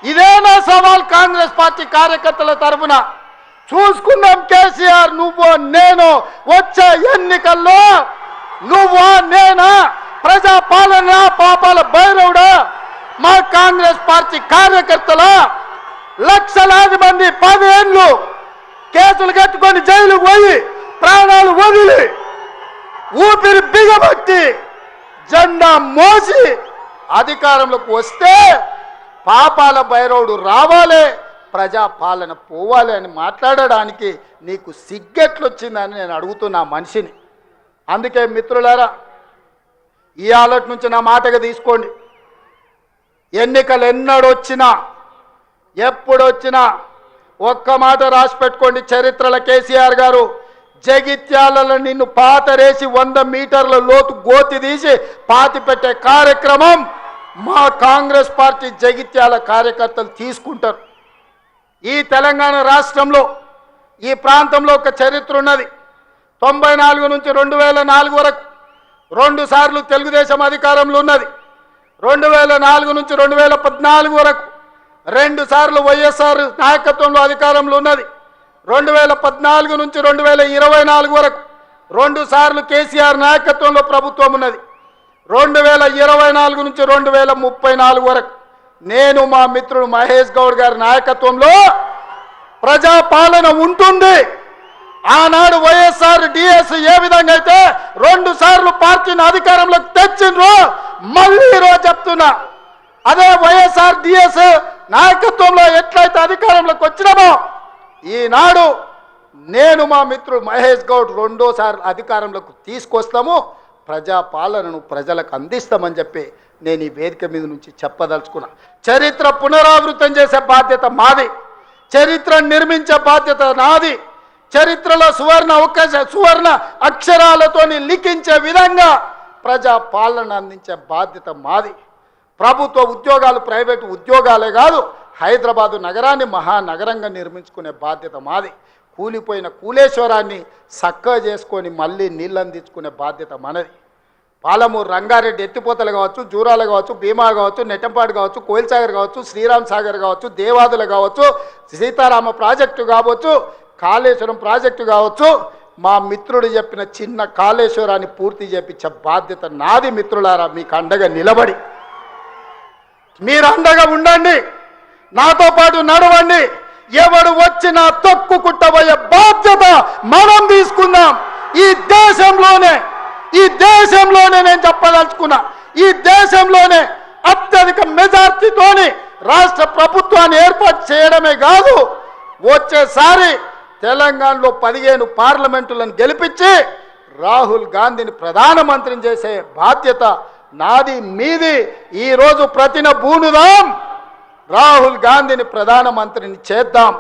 ఇదే నా సవాల్ కాంగ్రెస్ పార్టీ కార్యకర్తల తరఫున. చూసుకుందాం కేసీఆర్, నువ్వు నేను వచ్చే ఎన్నికల్లో నువ్వా నేనా, ప్రజా పాలన పాపాల భైరవుడా, మా కాంగ్రెస్ పార్టీ కార్యకర్తల లక్షలాది మంది 10 ఏళ్ళు కేసులు కట్టుకొని జైలుకు పోయి ప్రాణాలు వదిలి ఊపిరి బిగబట్టి జెండా మోసి అధికారంలోకి వస్తే పాపాల భైరవుడు రావాలి, ప్రజా పాలన పోవాలి అని మాట్లాడడానికి నీకు సిగ్గెట్లొచ్చిందని నేను అడుగుతున్నా మనిషిని. అందుకే మిత్రులారా, ఇవాళ నుంచి నా మాటగా తీసుకోండి. ఎన్నికలు ఎన్నడొచ్చినా ఎప్పుడొచ్చినా ఒక్క మాట రాసి పెట్టుకోండి. చరిత్రలో కేసీఆర్ గారు జగిత్యాలలో నిన్ను పాతరేసి 100 మీటర్ల లోతు గోతి తీసి పాతి పెట్టే కార్యక్రమం మా కాంగ్రెస్ పార్టీ జగిత్యాల కార్యకర్తలు తీసుకుంటారు. ఈ తెలంగాణ రాష్ట్రంలో ఈ ప్రాంతంలో ఒక చరిత్ర ఉన్నది. 94 నుంచి 2004 వరకు 2 సార్లు తెలుగుదేశం అధికారంలో ఉన్నది. 2004 నుంచి 2014 వరకు 2 సార్లు వైఎస్ఆర్ నాయకత్వంలో అధికారంలో ఉన్నది. 2014 నుంచి 2024 వరకు 2 సార్లు కేసీఆర్ నాయకత్వంలో ప్రభుత్వం ఉన్నది. 2024 నుంచి 2034 వరకు నేను మా మిత్రుడు మహేష్ గౌడ్ గారి నాయకత్వంలో ప్రజాపాలన ఉంటుంది. ఆనాడు వైఎస్ఆర్ డిఎస్ ఏ విధంగా అయితే 2 సార్లు పార్టీని అధికారంలోకి తెచ్చిండ్రో, మళ్ళీ ఈరోజు చెప్తున్నా, అదే వైఎస్ఆర్ డిఎస్ నాయకత్వంలో ఎట్లయితే అధికారంలోకి వచ్చినామో ఈనాడు నేను మా మిత్రుడు మహేష్ గౌడ్ 2వ సార్లు అధికారంలోకి తీసుకొస్తాము, ప్రజాపాలనను ప్రజలకు అందిస్తామని చెప్పి నేను ఈ వేదిక మీద నుంచి చెప్పదలుచుకున్నా. చరిత్ర పునరావృతం చేసే బాధ్యత మాది, చరిత్రను నిర్మించే బాధ్యత నాది, చరిత్రలో సువర్ణ అక్షరాలతో లిఖించే విధంగా ప్రజాపాలన అందించే బాధ్యత మాది. ప్రభుత్వ ఉద్యోగాలు ప్రైవేటు ఉద్యోగాలే కాదు, హైదరాబాదు నగరాన్ని మహానగరంగా నిర్మించుకునే బాధ్యత మాది. కూలిపోయిన కూలేశ్వరాన్ని చక్కగా చేసుకొని మళ్ళీ నీళ్ళు అందించుకునే బాధ్యత మనది. పాలమూరు రంగారెడ్డి ఎత్తిపోతలు కావచ్చు, జూరాలు కావచ్చు, భీమా కావచ్చు, నెట్టంపాడు కావచ్చు, కోయిల్సాగర్ కావచ్చు, శ్రీరామ్ సాగర్ కావచ్చు, దేవాదులు కావచ్చు, సీతారామ ప్రాజెక్టు కావచ్చు, కాళేశ్వరం ప్రాజెక్టు కావచ్చు, మా మిత్రుడు చెప్పిన చిన్న కాళేశ్వరాన్ని పూర్తి చేపించే బాధ్యత నాది. మిత్రులారా, మీకు అండగా నిలబడి మీరు అండగా ఉండండి, నాతో పాటు నడవండి. ఎవడు వచ్చినా తొక్కుకుంటబోయే బాధ్యత మనం తీసుకుందాం. ఈ దేశంలోనే నేను చెప్పదలుచుకున్నా, ఈ దేశంలోనే అత్యధిక మెజార్టీతోని రాష్ట్ర ప్రభుత్వాన్ని ఏర్పాటు చేయడమే కాదు, వచ్చేసారి తెలంగాణలో 15 పార్లమెంటులను గెలిపించి రాహుల్ గాంధీని ప్రధానమంత్రిని చేసే బాధ్యత నాది, మీది. ఈరోజు ప్రతిన బూనుదాం, రాహుల్ గాంధీని ప్రధానమంత్రిని చేద్దాం.